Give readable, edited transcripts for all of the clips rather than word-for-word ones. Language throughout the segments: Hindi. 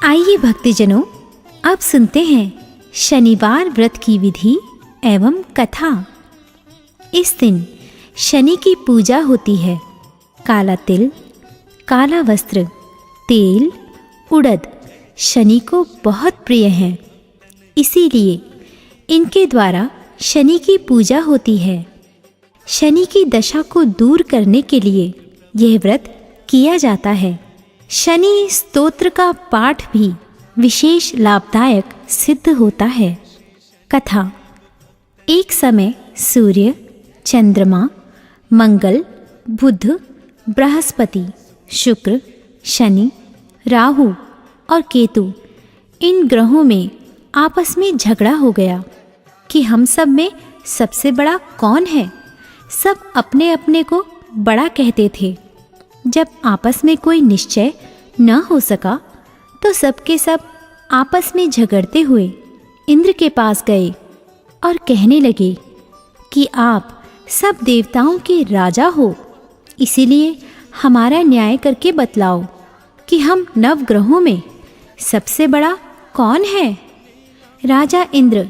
आइए भक्तजनों, अब सुनते हैं शनिवार व्रत की विधि एवं कथा। इस दिन शनि की पूजा होती है। काला तिल, काला वस्त्र, तेल, उड़द शनि को बहुत प्रिय हैं। इसीलिए इनके द्वारा शनि की पूजा होती है। शनि की दशा को दूर करने के लिए यह व्रत किया जाता है। शनि स्तोत्र का पाठ भी विशेष लाभदायक सिद्ध होता है। कथा। एक समय सूर्य, चंद्रमा, मंगल, बुध, बृहस्पति, शुक्र, शनि, राहु और केतु इन ग्रहों में आपस में झगड़ा हो गया कि हम सब में सबसे बड़ा कौन है। सब अपने अपने को बड़ा कहते थे। जब आपस में कोई निश्चय न हो सका तो सबके सब आपस में झगड़ते हुए इंद्र के पास गए और कहने लगे कि आप सब देवताओं के राजा हो, इसीलिए हमारा न्याय करके बतलाओ कि हम नवग्रहों में सबसे बड़ा कौन है। राजा इंद्र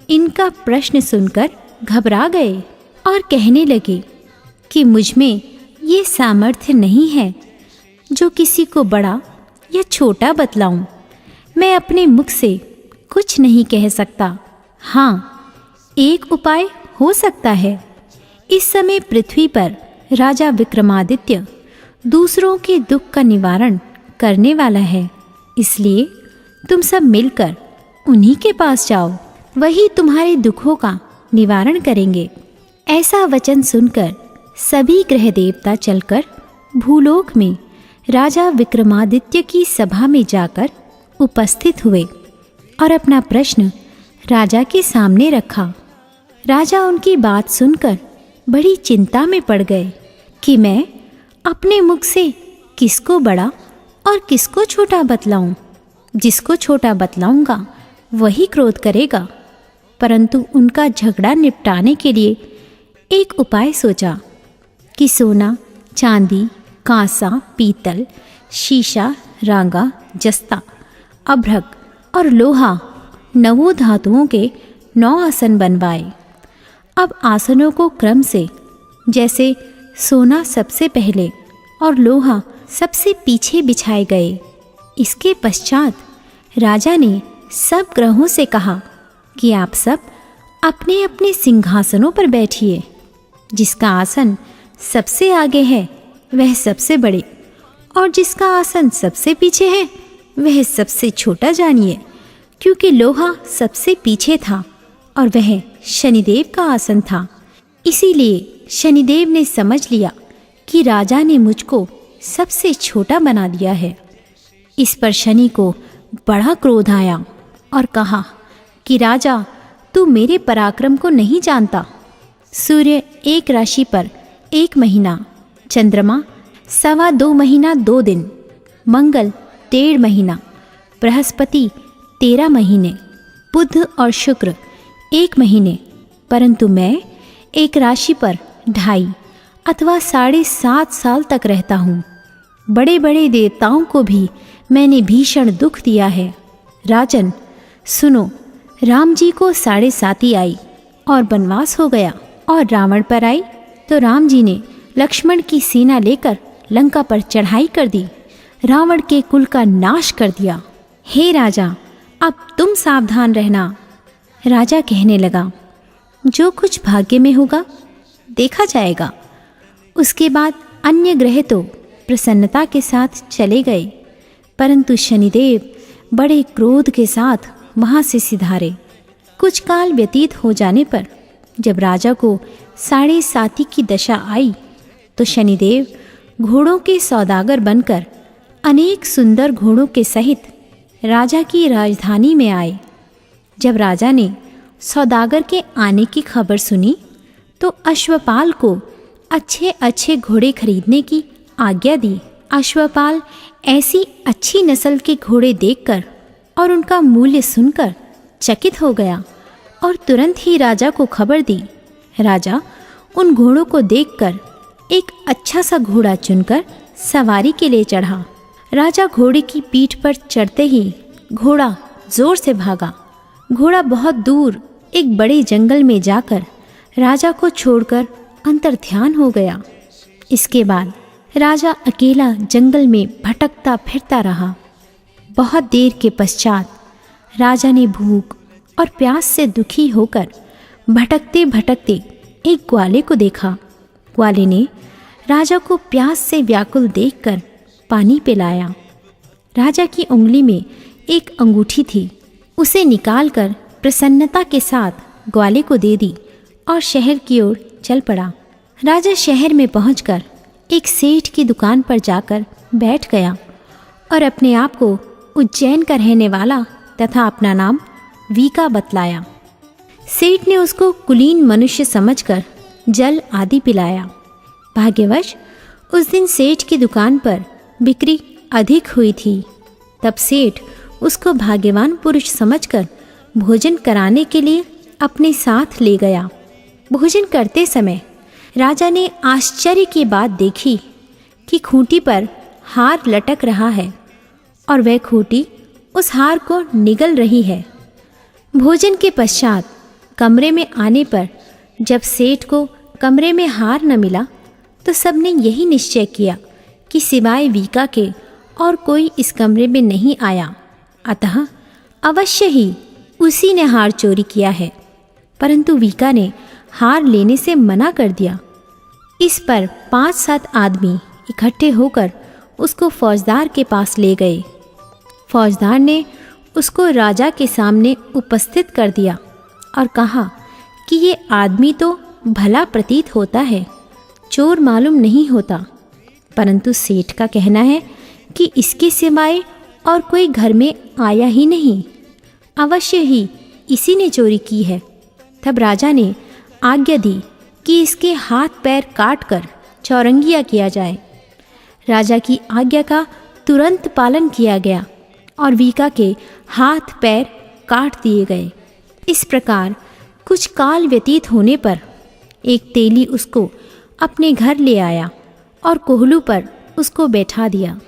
इनका प्रश्न सुनकर घबरा गए और कहने लगे कि मुझ में ये सामर्थ्य नहीं है जो किसी को बड़ा या छोटा बतलाऊं। मैं अपने मुख से कुछ नहीं कह सकता। हाँ, एक उपाय हो सकता है। इस समय पृथ्वी पर राजा विक्रमादित्य दूसरों के दुख का निवारण करने वाला है, इसलिए तुम सब मिलकर उन्हीं के पास जाओ, वही तुम्हारे दुखों का निवारण करेंगे। ऐसा वचन सुनकर सभी ग्रह देवता चलकर भूलोक में राजा विक्रमादित्य की सभा में जाकर उपस्थित हुए और अपना प्रश्न राजा के सामने रखा। राजा उनकी बात सुनकर बड़ी चिंता में पड़ गए कि मैं अपने मुख से किसको बड़ा और किसको छोटा बतलाऊं। जिसको छोटा बतलाऊंगा वही क्रोध करेगा। परंतु उनका झगड़ा निपटाने के लिए एक उपाय सोचा कि सोना, चांदी, कांसा, पीतल, शीशा, रांगा, जस्ता, अभ्रक और लोहा 9 धातुओं के 9 आसन बनवाए। अब आसनों को क्रम से, जैसे सोना सबसे पहले और लोहा सबसे पीछे बिछाए गए। इसके पश्चात राजा ने सब ग्रहों से कहा कि आप सब अपने अपने सिंहासनों पर बैठिए। जिसका आसन सबसे आगे है वह सबसे बड़े, और जिसका आसन सबसे पीछे है वह सबसे छोटा जानिए, क्योंकि लोहा सबसे पीछे था और वह शनिदेव का आसन था। इसीलिए शनिदेव ने समझ लिया कि राजा ने मुझको सबसे छोटा बना दिया है। इस पर शनि को बड़ा क्रोध आया और कहा कि राजा, तू मेरे पराक्रम को नहीं जानता। सूर्य एक राशि पर 1 महीना, चंद्रमा 2.25 महीना 2 दिन, मंगल 1.5 महीना, बृहस्पति 13 महीने, बुध और शुक्र 1 महीने, परंतु मैं एक राशि पर 2.5 अथवा 7.5 साल तक रहता हूँ। बड़े बड़े देवताओं को भी मैंने भीषण दुख दिया है। राजन सुनो, राम जी को 7.5 आई और वनवास हो गया, और रावण पर आई तो राम जी ने लक्ष्मण की सेना लेकर लंका पर चढ़ाई कर दी, रावण के कुल का नाश कर दिया। हे राजा, अब तुम सावधान रहना। राजा कहने लगा, जो कुछ भाग्य में होगा देखा जाएगा। उसके बाद अन्य ग्रह तो प्रसन्नता के साथ चले गए, परंतु शनिदेव बड़े क्रोध के साथ वहाँ से सिधारे। कुछ काल व्यतीत हो जाने पर जब राजा को 7.5 की दशा आई तो शनिदेव घोड़ों के सौदागर बनकर अनेक सुंदर घोड़ों के सहित राजा की राजधानी में आए। जब राजा ने सौदागर के आने की खबर सुनी तो अश्वपाल को अच्छे अच्छे घोड़े खरीदने की आज्ञा दी। अश्वपाल ऐसी अच्छी नस्ल के घोड़े देखकर और उनका मूल्य सुनकर चकित हो गया और तुरंत ही राजा को खबर दी। राजा उन घोड़ों को देखकर एक अच्छा सा घोड़ा चुनकर सवारी के लिए चढ़ा। राजा घोड़े की पीठ पर चढ़ते ही घोड़ा जोर से भागा। घोड़ा बहुत दूर एक बड़े जंगल में जाकर राजा को छोड़कर अंतर्ध्यान हो गया। इसके बाद राजा अकेला जंगल में भटकता फिरता रहा। बहुत देर के पश्चात राजा ने भूख और प्यास से दुखी होकर भटकते भटकते एक ग्वाले को देखा। ग्वाले ने राजा को प्यास से व्याकुल देखकर पानी पिलाया। राजा की उंगली में एक अंगूठी थी, उसे निकालकर प्रसन्नता के साथ ग्वाले को दे दी और शहर की ओर चल पड़ा। राजा शहर में पहुंचकर एक सेठ की दुकान पर जाकर बैठ गया और अपने आप को उज्जैन का रहने वाला तथा अपना नाम वीका बतलाया। सेठ ने उसको कुलीन मनुष्य समझकर जल आदि पिलाया। भाग्यवश उस दिन सेठ की दुकान पर बिक्री अधिक हुई थी। तब सेठ उसको भाग्यवान पुरुष समझकर भोजन कराने के लिए अपने साथ ले गया। भोजन करते समय राजा ने आश्चर्य की बात देखी कि खूंटी पर हार लटक रहा है और वह खूंटी उस हार को निगल रही है। भोजन के पश्चात कमरे में आने पर जब सेठ को कमरे में हार न मिला तो सबने यही निश्चय किया कि सिवाय वीका के और कोई इस कमरे में नहीं आया, अतः अवश्य ही उसी ने हार चोरी किया है। परंतु वीका ने हार लेने से मना कर दिया। इस पर 5-7 आदमी इकट्ठे होकर उसको फौजदार के पास ले गए। फौजदार ने उसको राजा के सामने उपस्थित कर दिया और कहा कि ये आदमी तो भला प्रतीत होता है, चोर मालूम नहीं होता, परंतु सेठ का कहना है कि इसके सिवाय और कोई घर में आया ही नहीं, अवश्य ही इसी ने चोरी की है। तब राजा ने आज्ञा दी कि इसके हाथ पैर काटकर चौरंगिया किया जाए। राजा की आज्ञा का तुरंत पालन किया गया और वीका के हाथ पैर काट दिए गए। इस प्रकार कुछ काल व्यतीत होने पर एक तेली उसको अपने घर ले आया और कोहलू पर उसको बैठा दिया।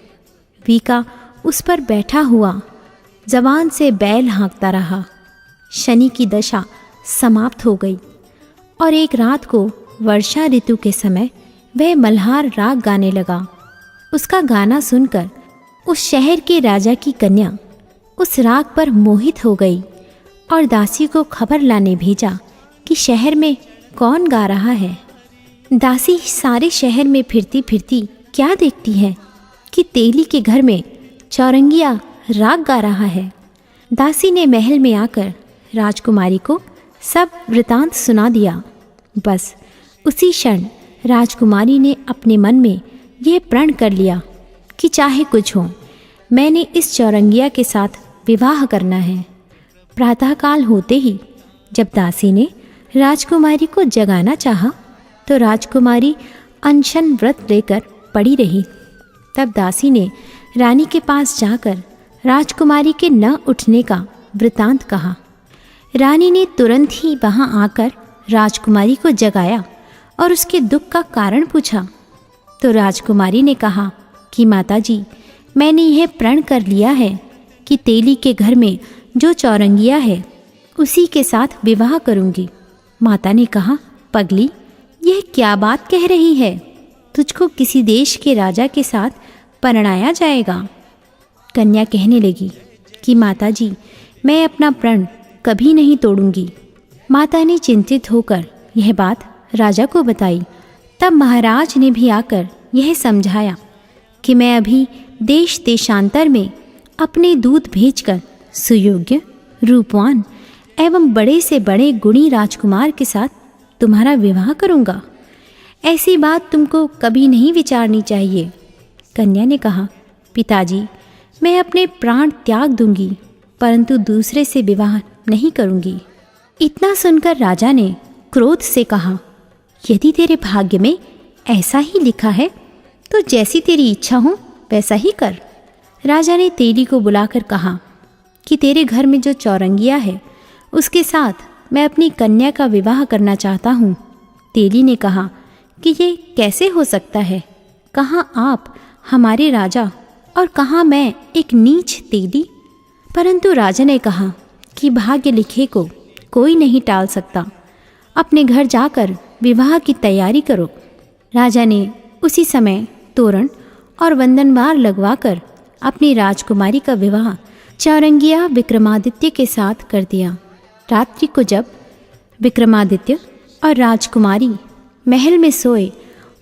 वीका उस पर बैठा हुआ जबान से बैल हाँकता रहा। शनि की दशा समाप्त हो गई और एक रात को वर्षा ऋतु के समय वह मल्हार राग गाने लगा। उसका गाना सुनकर उस शहर के राजा की कन्या उस राग पर मोहित हो गई और दासी को खबर लाने भेजा कि शहर में कौन गा रहा है। दासी सारे शहर में फिरती फिरती क्या देखती है कि तेली के घर में चौरंगिया राग गा रहा है। दासी ने महल में आकर राजकुमारी को सब वृतांत सुना दिया। बस उसी क्षण राजकुमारी ने अपने मन में यह प्रण कर लिया कि चाहे कुछ हो, मैंने इस चौरंगिया के साथ विवाह करना है। प्रातःकाल होते ही जब दासी ने राजकुमारी को जगाना चाहा तो राजकुमारी अनशन व्रत लेकर पड़ी रही। तब दासी ने रानी के पास जाकर राजकुमारी के न उठने का वृतांत कहा। रानी ने तुरंत ही वहां आकर राजकुमारी को जगाया और उसके दुख का कारण पूछा। तो राजकुमारी ने कहा कि माताजी, मैंने यह प्रण कर लिया है कि तेली के घर में जो चौरंगिया है उसी के साथ विवाह करूंगी। माता ने कहा, पगली, यह क्या बात कह रही है? तुझको किसी देश के राजा के साथ परणाया जाएगा। कन्या कहने लगी कि माताजी, मैं अपना प्रण कभी नहीं तोड़ूंगी। माता ने चिंतित होकर यह बात राजा को बताई। तब महाराज ने भी आकर यह समझाया कि मैं अभी देश देशांतर में अपने दूत भेजकर सुयोग्य, रूपवान एवं बड़े से बड़े गुणी राजकुमार के साथ तुम्हारा विवाह करूंगा। ऐसी बात तुमको कभी नहीं विचारनी चाहिए। कन्या ने कहा, पिताजी, मैं अपने प्राण त्याग दूंगी, परंतु दूसरे से विवाह नहीं करूंगी। इतना सुनकर राजा ने क्रोध से कहा, यदि तेरे भाग्य में ऐसा ही लिखा है तो जैसी तेरी इच्छा हो वैसा ही कर। राजा ने तेली को बुलाकर कहा कि तेरे घर में जो चौरंगिया है उसके साथ मैं अपनी कन्या का विवाह करना चाहता हूँ। तेली ने कहा कि ये कैसे हो सकता है? कहाँ आप हमारे राजा और कहाँ मैं एक नीच तेली। परंतु राजा ने कहा कि भाग्य लिखे को कोई नहीं टाल सकता, अपने घर जाकर विवाह की तैयारी करो। राजा ने उसी समय तोरण और वंदनवार लगवाकर अपनी राजकुमारी का विवाह चौरंगिया विक्रमादित्य के साथ कर दिया। रात्रि को जब विक्रमादित्य और राजकुमारी महल में सोए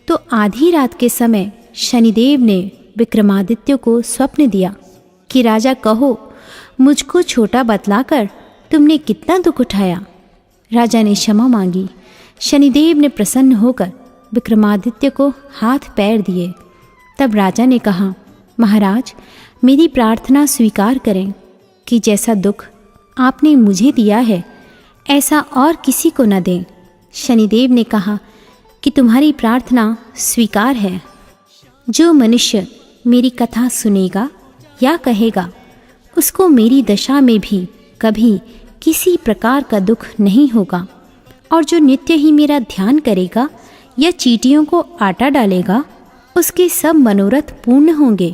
तो आधी रात के समय शनिदेव ने विक्रमादित्य को स्वप्न दिया कि राजा कहो, मुझको छोटा बतलाकर तुमने कितना दुख उठाया। राजा ने क्षमा मांगी। शनिदेव ने प्रसन्न होकर विक्रमादित्य को हाथ पैर दिए। तब राजा ने कहा, महाराज, मेरी प्रार्थना स्वीकार करें कि जैसा दुख आपने मुझे दिया है ऐसा और किसी को न दें। शनिदेव ने कहा कि तुम्हारी प्रार्थना स्वीकार है। जो मनुष्य मेरी कथा सुनेगा या कहेगा उसको मेरी दशा में भी कभी किसी प्रकार का दुख नहीं होगा, और जो नित्य ही मेरा ध्यान करेगा या चींटियों को आटा डालेगा उसके सब मनोरथ पूर्ण होंगे।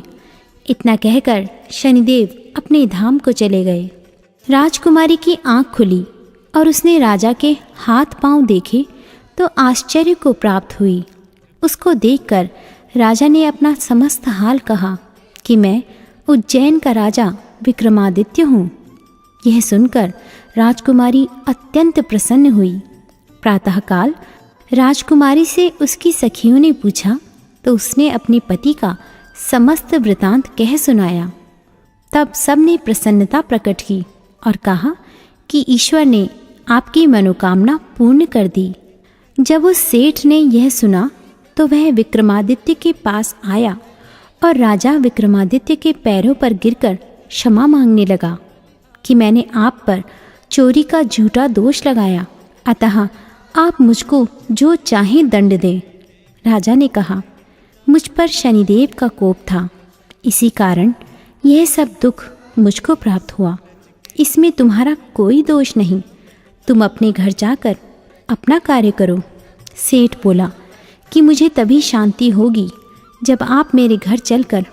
इतना कहकर शनिदेव अपने धाम को चले गए। राजकुमारी की आंख खुली और उसने राजा के हाथ पांव देखे तो आश्चर्य को प्राप्त हुई। उसको देखकर राजा ने अपना समस्त हाल कहा कि मैं उज्जैन का राजा विक्रमादित्य हूँ। यह सुनकर राजकुमारी अत्यंत प्रसन्न हुई। प्रातःकाल राजकुमारी से उसकी सखियों ने पूछा तो उसने अपने पति का समस्त वृतांत कह सुनाया। तब सबने प्रसन्नता प्रकट की और कहा कि ईश्वर ने आपकी मनोकामना पूर्ण कर दी। जब उस सेठ ने यह सुना तो वह विक्रमादित्य के पास आया और राजा विक्रमादित्य के पैरों पर गिरकर क्षमा मांगने लगा कि मैंने आप पर चोरी का झूठा दोष लगाया, अतः आप मुझको जो चाहें दंड दें। राजा ने कहा, मुझ पर शनिदेव का कोप था, इसी कारण यह सब दुख मुझको प्राप्त हुआ। इसमें तुम्हारा कोई दोष नहीं, तुम अपने घर जाकर अपना कार्य करो। सेठ बोला कि मुझे तभी शांति होगी जब आप मेरे घर चलकर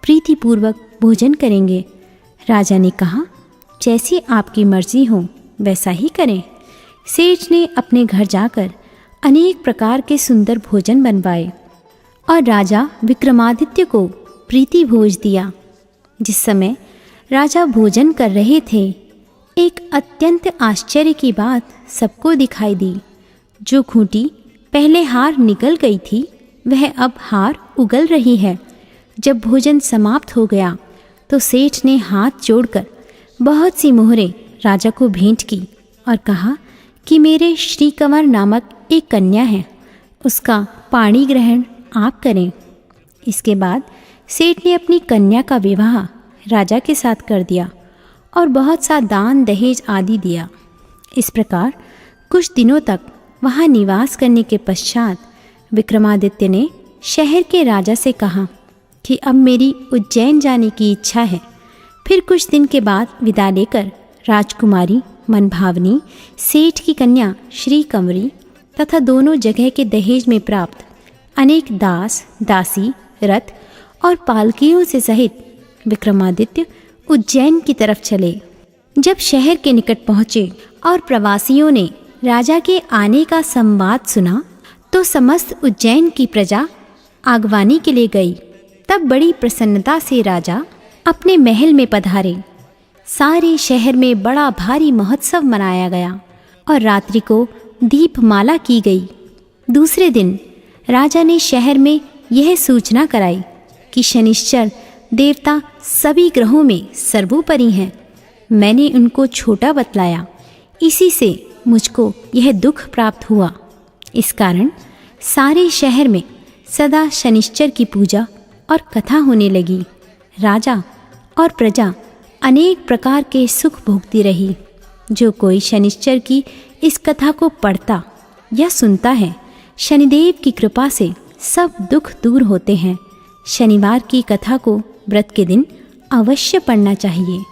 प्रीतिपूर्वक भोजन करेंगे। राजा ने कहा, जैसी आपकी मर्जी हो वैसा ही करें। सेठ ने अपने घर जाकर अनेक प्रकार के सुंदर भोजन बनवाए और राजा विक्रमादित्य को प्रीति भोज दिया। जिस समय राजा भोजन कर रहे थे, एक अत्यंत आश्चर्य की बात सबको दिखाई दी। जो खूंटी पहले हार निकल गई थी वह अब हार उगल रही है। जब भोजन समाप्त हो गया तो सेठ ने हाथ जोड़कर बहुत सी मोहरें राजा को भेंट की और कहा कि मेरे श्रीकंवर नामक एक कन्या है, उसका पाणी ग्रहण आप करें। इसके बाद सेठ ने अपनी कन्या का विवाह राजा के साथ कर दिया और बहुत सा दान दहेज आदि दिया। इस प्रकार कुछ दिनों तक वहाँ निवास करने के पश्चात विक्रमादित्य ने शहर के राजा से कहा कि अब मेरी उज्जैन जाने की इच्छा है। फिर कुछ दिन के बाद विदा लेकर राजकुमारी मनभावनी, सेठ की कन्या श्रीकंवरी तथा दोनों जगह के दहेज में प्राप्त अनेक दास, दासी, रथ और पालकियों से सहित विक्रमादित्य उज्जैन की तरफ चले। जब शहर के निकट पहुँचे और प्रवासियों ने राजा के आने का संवाद सुना तो समस्त उज्जैन की प्रजा आगवानी के लिए गई। तब बड़ी प्रसन्नता से राजा अपने महल में पधारे। सारे शहर में बड़ा भारी महोत्सव मनाया गया और रात्रि को दीपमाला की गई। दूसरे दिन राजा ने शहर में यह सूचना कराई कि शनिश्चर देवता सभी ग्रहों में सर्वोपरि हैं। मैंने उनको छोटा बतलाया, इसी से मुझको यह दुख प्राप्त हुआ। इस कारण सारे शहर में सदा शनिश्चर की पूजा और कथा होने लगी। राजा और प्रजा अनेक प्रकार के सुख भोगती रही। जो कोई शनिश्चर की इस कथा को पढ़ता या सुनता है, शनिदेव की कृपा से सब दुख दूर होते हैं। शनिवार की कथा को व्रत के दिन अवश्य पढ़ना चाहिए।